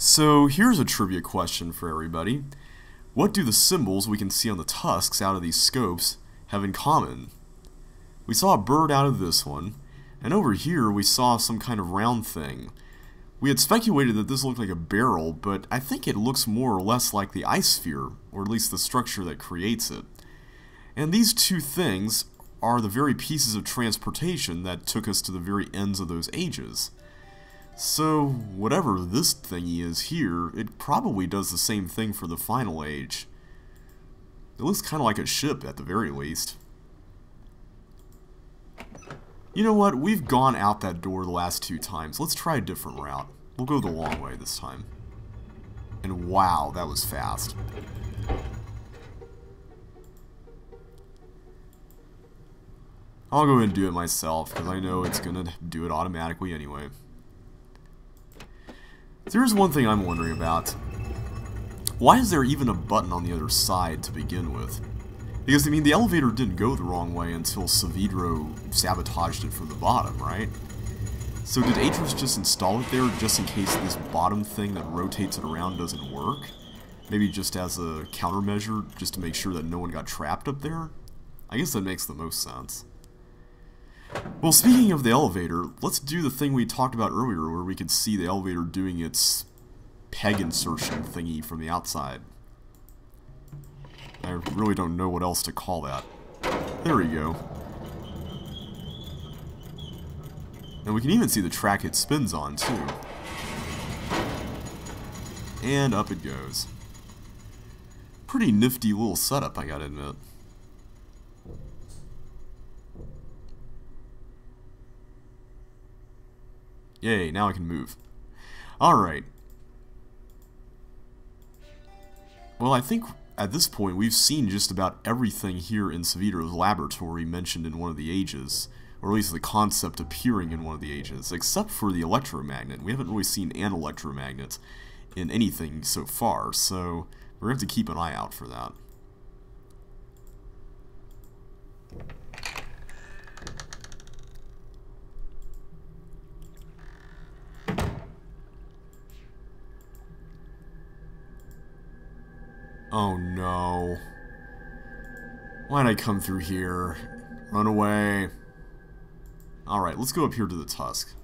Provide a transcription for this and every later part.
So here's a trivia question for everybody. What do the symbols we can see on the tusks out of these scopes have in common? We saw a bird out of this one, and over here we saw some kind of round thing. We had speculated that this looked like a barrel, but I think it looks more or less like the ice sphere, or at least the structure that creates it. And these two things are the very pieces of transportation that took us to the very ends of those ages. So, whatever this thingy is here, it probably does the same thing for the final age. It looks kind of like a ship, at the very least. You know what? We've gone out that door the last two times. Let's try a different route. We'll go the long way this time. And wow, that was fast. I'll go ahead and do it myself, because I know it's going to do it automatically anyway. There's one thing I'm wondering about. Why is there even a button on the other side to begin with? Because, I mean, the elevator didn't go the wrong way until Sevedo sabotaged it from the bottom, right? So did Atris just install it there just in case this bottom thing that rotates it around doesn't work? Maybe just as a countermeasure, just to make sure that no one got trapped up there? I guess that makes the most sense. Well, speaking of the elevator, let's do the thing we talked about earlier where we could see the elevator doing its peg insertion thingy from the outside. I really don't know what else to call that. There we go. And we can even see the track it spins on, too. And up it goes. Pretty nifty little setup, I gotta admit. Yay, now I can move. Alright. Well, I think at this point we've seen just about everything here in Sevedo's laboratory mentioned in one of the ages. Or at least the concept appearing in one of the ages. Except for the electromagnet. We haven't really seen an electromagnet in anything so far, so we're going to have to keep an eye out for that. Oh no. Why'd I come through here? Run away. Alright, let's go up here to the tusk.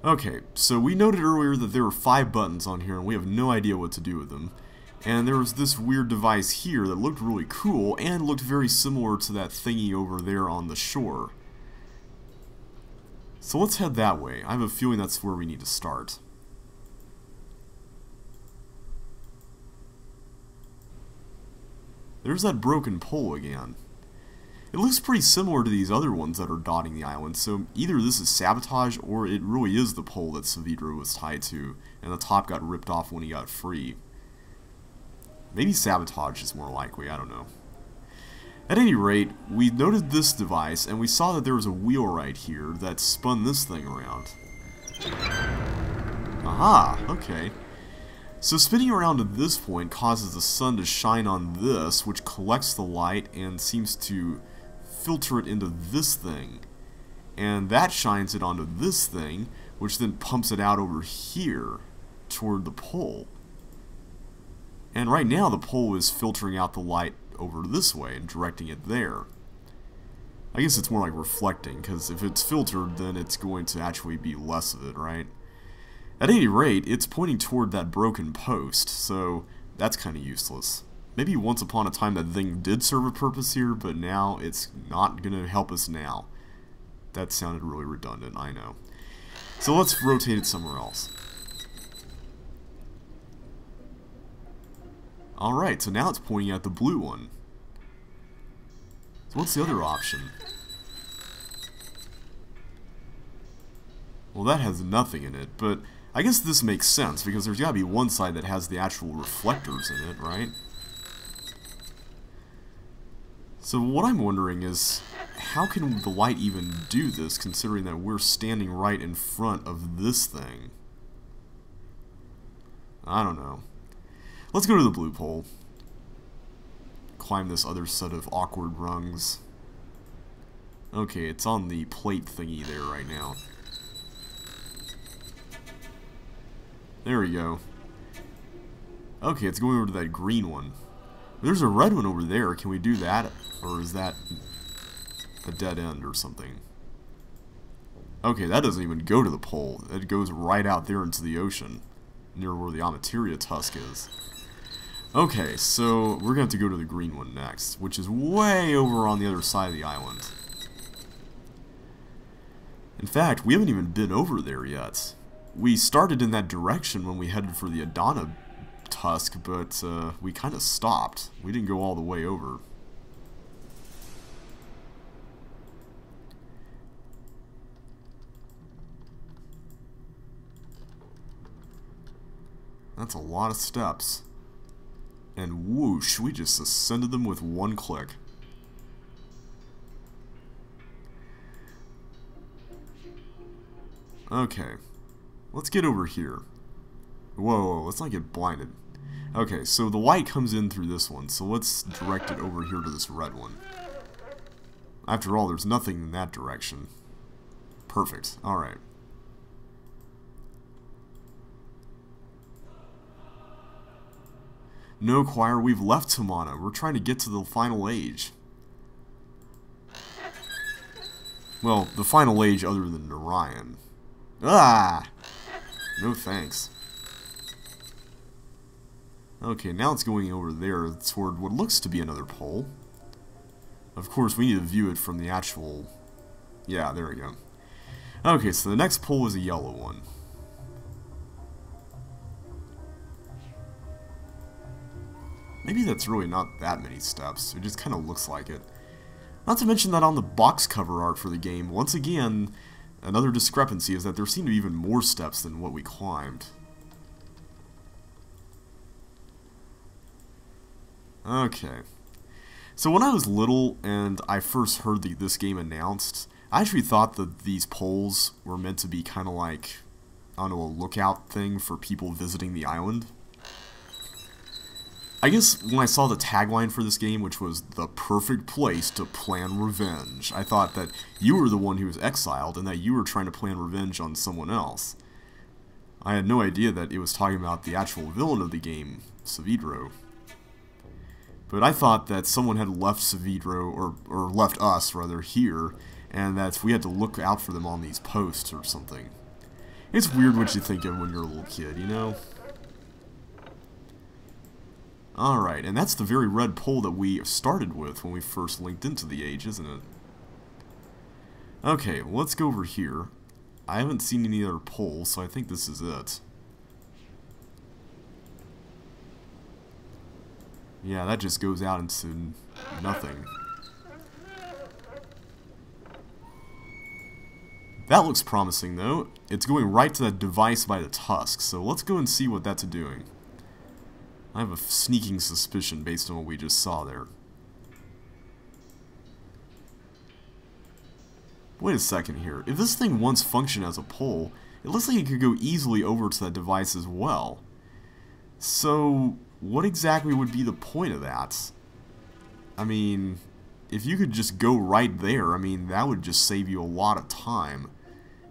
Okay, so we noted earlier that there were 5 buttons on here and we have no idea what to do with them. And there was this weird device here that looked really cool and looked very similar to that thingy over there on the shore. So let's head that way. I have a feeling that's where we need to start. There's that broken pole again. It looks pretty similar to these other ones that are dotting the island, so either this is sabotage or it really is the pole that Sevedo was tied to, and the top got ripped off when he got free. Maybe sabotage is more likely, I don't know. At any rate, we noted this device, and we saw that there was a wheel right here that spun this thing around. Aha, okay. So spinning around to this point causes the sun to shine on this, which collects the light and seems to filter it into this thing. And that shines it onto this thing, which then pumps it out over here toward the pole. And right now the pole is filtering out the light over this way and directing it there. I guess it's more like reflecting, because if it's filtered, then it's going to actually be less of it, right? At any rate, it's pointing toward that broken post, so that's kind of useless. Maybe once upon a time that thing did serve a purpose here, but now it's not going to help us now. That sounded really redundant, I know. So let's rotate it somewhere else. Alright, so now it's pointing at the blue one. So what's the other option? Well, that has nothing in it, but I guess this makes sense, because there's got to be one side that has the actual reflectors in it, right? So what I'm wondering is, how can the light even do this, considering that we're standing right in front of this thing? I don't know. Let's go to the blue pole. Climb this other set of awkward rungs. Okay, it's on the plate thingy there right now. There we go. Okay, it's going over to that green one. There's a red one over there. Can we do that? Or is that a dead end or something? Okay, that doesn't even go to the pole. It goes right out there into the ocean, near where the Amateria tusk is. Okay, so we're going to have to go to the green one next, which is way over on the other side of the island. In fact, we haven't even been over there yet. We started in that direction when we headed for the Adana tusk, but we kind of stopped. We didn't go all the way over. That's a lot of steps. And whoosh, we just ascended them with one click. Okay, let's get over here. Whoa, let's not get blinded. Okay, so the light comes in through this one, so let's direct it over here to this red one. After all, there's nothing in that direction. Perfect, alright. No, choir, we've left Tamana. We're trying to get to the final age. Well, the final age other than Narayan. Ah! No thanks. Okay, now it's going over there toward what looks to be another pole. Of course, we need to view it from the actual... Yeah, there we go. Okay, so the next pole is a yellow one. Maybe that's really not that many steps. It just kind of looks like it. Not to mention that on the box cover art for the game, once again, another discrepancy is that there seem to be even more steps than what we climbed. Okay. So when I was little and I first heard this game announced, I actually thought that these poles were meant to be kind of like, I don't know, a lookout thing for people visiting the island. I guess when I saw the tagline for this game, which was the perfect place to plan revenge, I thought that you were the one who was exiled and that you were trying to plan revenge on someone else. I had no idea that it was talking about the actual villain of the game, Sevedo. But I thought that someone had left Sevedo, or left us, rather, here, and that we had to look out for them on these posts or something. It's weird what you think of when you're a little kid, you know? Alright, and that's the very red pole that we started with when we first linked into the age, isn't it? Okay, let's go over here. I haven't seen any other poles, so I think this is it. Yeah, that just goes out into nothing. That looks promising, though. It's going right to that device by the tusk, so let's go and see what that's doing. I have a sneaking suspicion based on what we just saw there. Wait a second here. If this thing once functioned as a pole, it looks like it could go easily over to that device as well. So, what exactly would be the point of that? I mean, if you could just go right there, I mean, that would just save you a lot of time.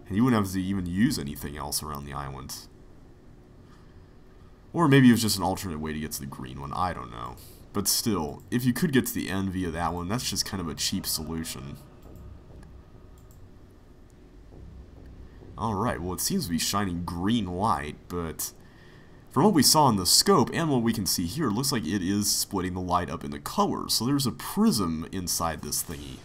And you wouldn't have to even use anything else around the island. Or maybe it was just an alternate way to get to the green one, I don't know. But still, if you could get to the end via that one, that's just kind of a cheap solution. Alright, well it seems to be shining green light, but from what we saw in the scope and what we can see here, it looks like it is splitting the light up into colors. So there's a prism inside this thingy.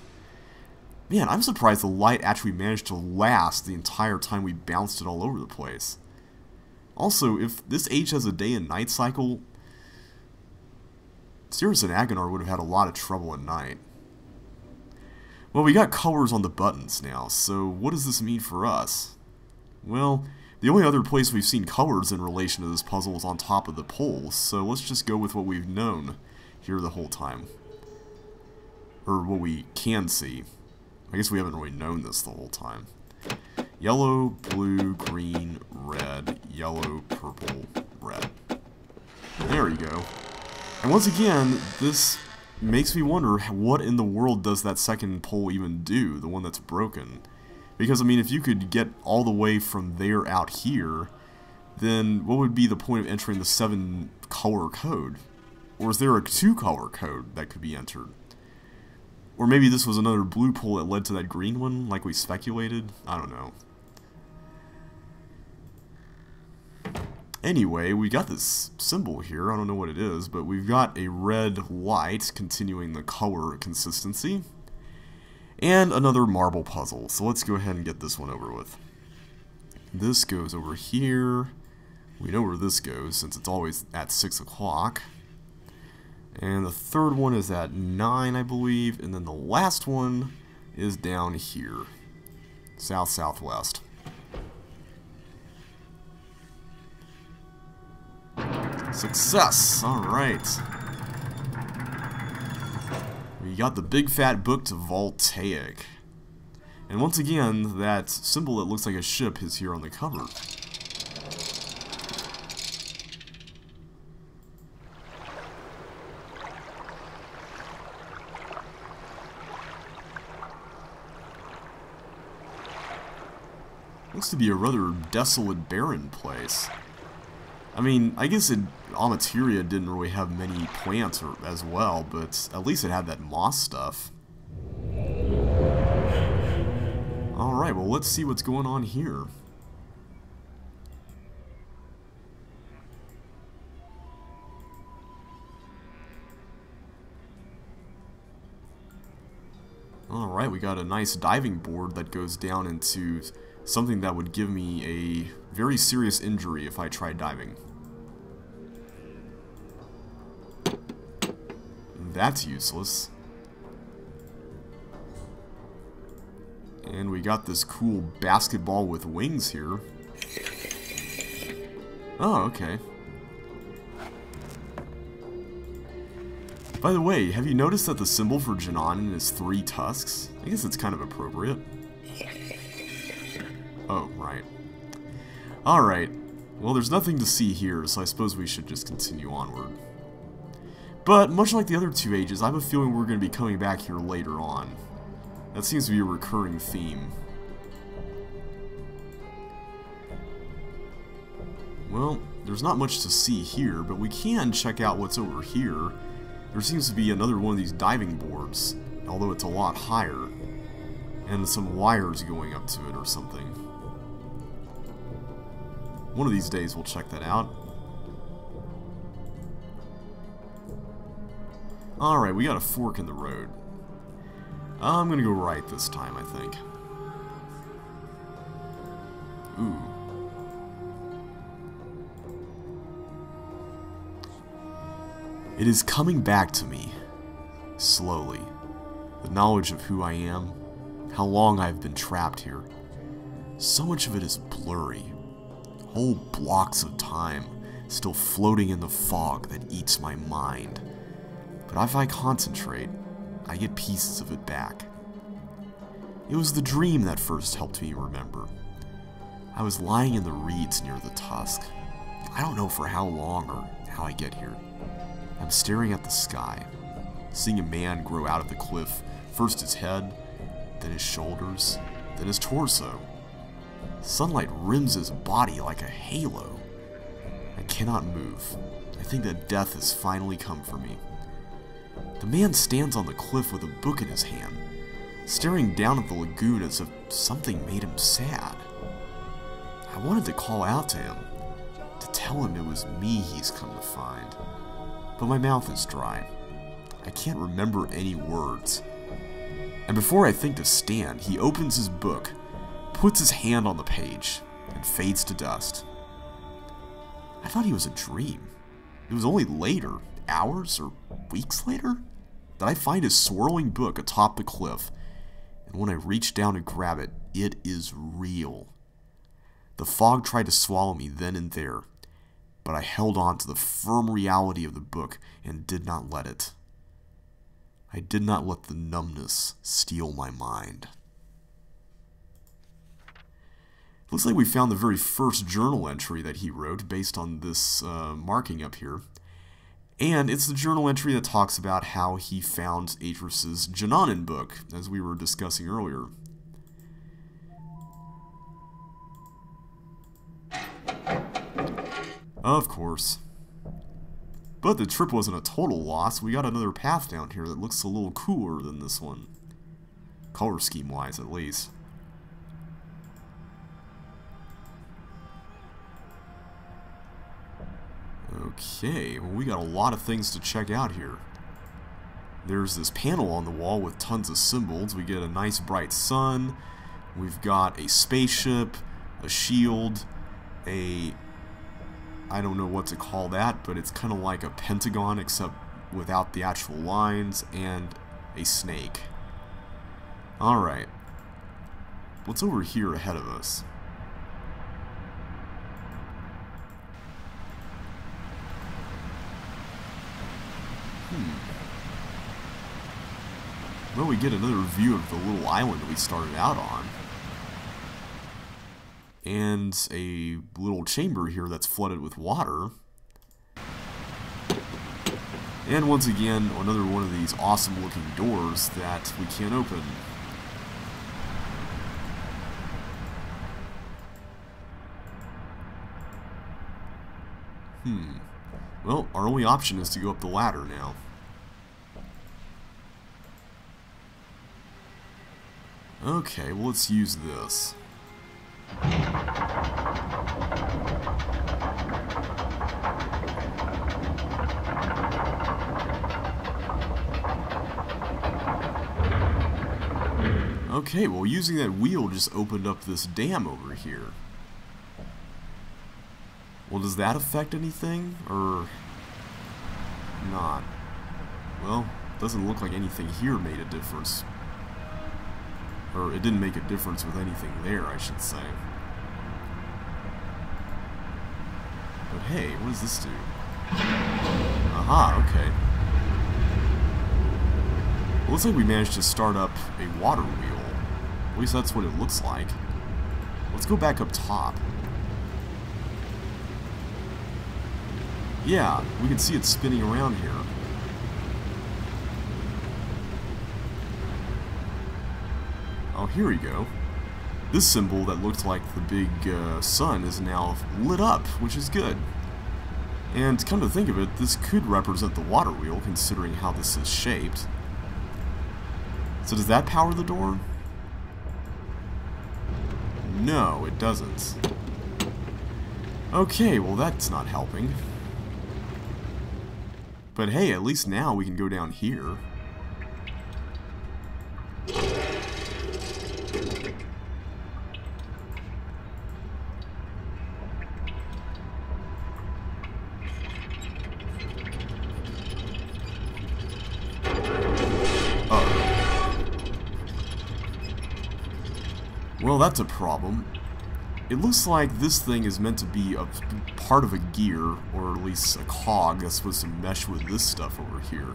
Man, I'm surprised the light actually managed to last the entire time we bounced it all over the place. Also, if this age has a day and night cycle, Cirrus and Agonar would have had a lot of trouble at night. Well, we got colors on the buttons now, so what does this mean for us? Well, the only other place we've seen colors in relation to this puzzle is on top of the poles, so let's just go with what we've known here the whole time. Or what we can see. I guess we haven't really known this the whole time. Yellow, blue, green, red, yellow, purple, red. There we go. And once again, this makes me wonder what in the world does that second pole even do, the one that's broken. Because, I mean, if you could get all the way from there out here, then what would be the point of entering the 7-color code? Or is there a 2-color code that could be entered? Or maybe this was another blue pull that led to that green one, like we speculated? I don't know. Anyway, we got this symbol here. I don't know what it is, but we've got a red light continuing the color consistency. And another marble puzzle. So let's go ahead and get this one over with. This goes over here. We know where this goes since it's always at 6 o'clock. And the third one is at 9, I believe. And then the last one is down here. South-southwest. Success! Alright. We got the big fat book to Voltaic. And once again, that symbol that looks like a ship is here on the cover. Looks to be a rather desolate, barren place. I mean, I guess Amateria didn't really have many plants as well, but at least it had that moss stuff. Alright, well let's see what's going on here. Alright, we got a nice diving board that goes down into something that would give me a very serious injury if I tried diving. That's useless. And we got this cool basketball with wings here. Oh, okay. By the way, have you noticed that the symbol for Jananin is 3 tusks? I guess it's kind of appropriate. Oh, right. Alright. Well, there's nothing to see here, so I suppose we should just continue onward. But, much like the other 2 ages, I have a feeling we're going to be coming back here later on. That seems to be a recurring theme. Well, there's not much to see here, but we can check out what's over here. There seems to be another one of these diving boards, although it's a lot higher. And some wires going up to it or something. One of these days we'll check that out. Alright, we got a fork in the road. I'm gonna go right this time, I think. Ooh. It is coming back to me, slowly. The knowledge of who I am, how long I've been trapped here. So much of it is blurry. Whole blocks of time still floating in the fog that eats my mind. But if I concentrate, I get pieces of it back. It was the dream that first helped me remember. I was lying in the reeds near the tusk. I don't know for how long or how I get here. I'm staring at the sky, seeing a man grow out of the cliff, first his head, then his shoulders, then his torso. Sunlight rims his body like a halo. I cannot move. I think that death has finally come for me. The man stands on the cliff with a book in his hand, staring down at the lagoon as if something made him sad. I wanted to call out to him, to tell him it was me he's come to find, but my mouth is dry. I can't remember any words. And before I think to stand, he opens his book, puts his hand on the page, and fades to dust. I thought he was a dream. It was only later, hours or weeks later, that I find his swirling book atop the cliff, and when I reach down to grab it, it is real. The fog tried to swallow me then and there, but I held on to the firm reality of the book and did not let it. I did not let the numbness steal my mind. Looks like we found the very first journal entry that he wrote based on this marking up here. And it's the journal entry that talks about how he found Atris's Jananin book, as we were discussing earlier. Of course. But the trip wasn't a total loss. We got another path down here that looks a little cooler than this one. Color scheme-wise, at least. Okay, well, we got a lot of things to check out here. There's this panel on the wall with tons of symbols. We get a nice bright sun. We've got a spaceship, a shield, I don't know what to call that, but it's kind of like a pentagon except without the actual lines, and a snake. Alright. What's over here ahead of us? Well, we get another view of the little island we started out on. And a little chamber here that's flooded with water. And once again, another one of these awesome looking doors that we can't open. Well, our only option is to go up the ladder now. Okay, well, let's use this. Okay, well, using that wheel just opened up this dam over here. Well, does that affect anything, or not? Well, doesn't look like anything here made a difference. Or it didn't make a difference with anything there, I should say. But hey, what does this do? Aha, okay. Well, looks like we managed to start up a water wheel. At least that's what it looks like. Let's go back up top. Yeah, we can see it spinning around here. Oh, here we go. This symbol that looked like the big sun is now lit up, which is good. And come to think of it, this could represent the water wheel, considering how this is shaped. So does that power the door? No, it doesn't. Okay, well that's not helping. But hey, at least now we can go down here. Well, that's a problem. It looks like this thing is meant to be a part of a gear, or at least a cog that's supposed to mesh with this stuff over here.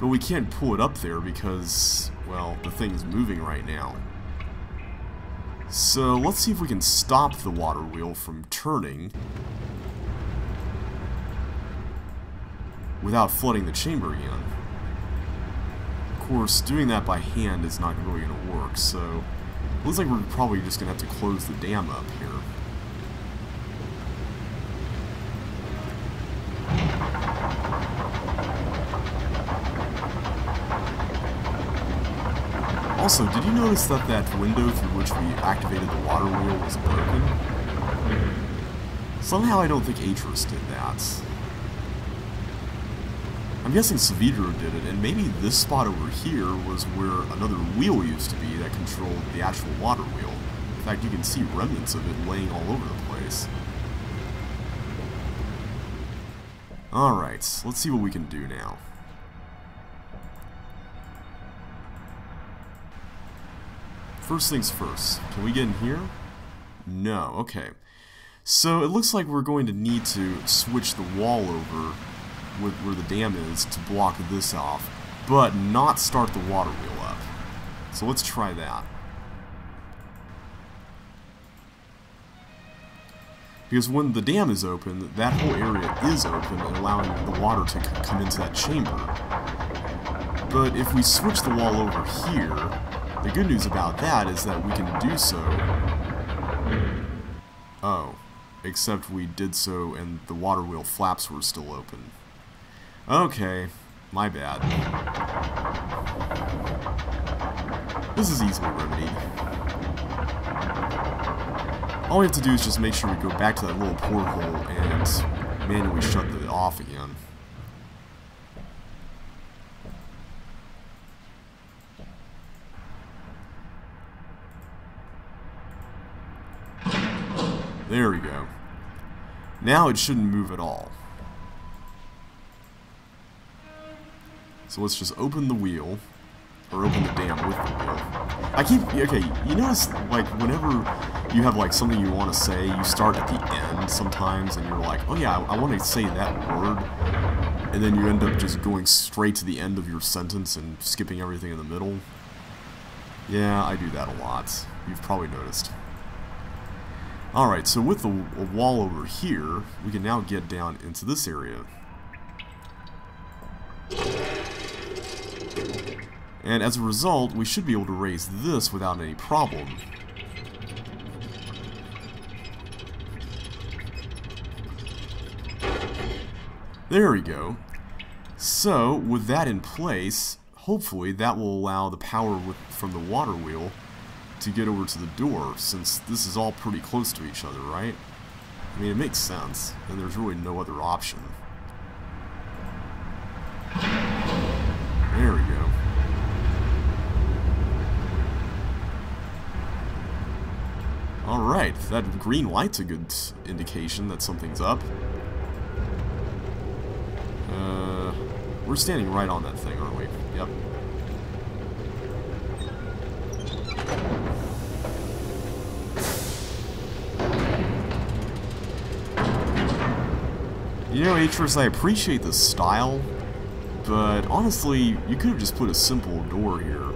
But we can't pull it up there because, well, the thing's moving right now. So let's see if we can stop the water wheel from turning without flooding the chamber again. Of course, doing that by hand is not really going to work, so it looks like we're probably just going to have to close the dam up here. Also, did you notice that that window through which we activated the water wheel was broken? Somehow I don't think Atros did that. I'm guessing Sevedo did it, and maybe this spot over here was where another wheel used to be that controlled the actual water wheel. In fact, you can see remnants of it laying all over the place. Alright, let's see what we can do now. First things first, can we get in here? No, okay. So it looks like we're going to need to switch the wall over where the dam is to block this off, but not start the water wheel up. So let's try that. Because when the dam is open, that whole area is open and allowing the water to come into that chamber. But if we switch the wall over here, the good news about that is that we can do so. Oh, except we did so and the water wheel flaps were still open. Okay, my bad. This is easily remedied. All we have to do is just make sure we go back to that little porthole and manually shut it off again. There we go. Now it shouldn't move at all. So let's just open the wheel, or open the dam with the wheel. Okay, you notice, like, whenever you have, like, something you want to say, you start at the end sometimes, and you're like, oh yeah, I want to say that word, and then you end up just going straight to the end of your sentence and skipping everything in the middle. Yeah, I do that a lot. You've probably noticed. Alright, so with the wall over here, we can now get down into this area. And as a result, we should be able to raise this without any problem. There we go. So, with that in place, hopefully that will allow the power from the water wheel to get over to the door, since this is all pretty close to each other, right? I mean, it makes sense, and there's really no other option. There we go. Alright, that green light's a good indication that something's up. We're standing right on that thing, aren't we? Yep. You know, Atris, I appreciate the style, but honestly, you could have just put a simple door here.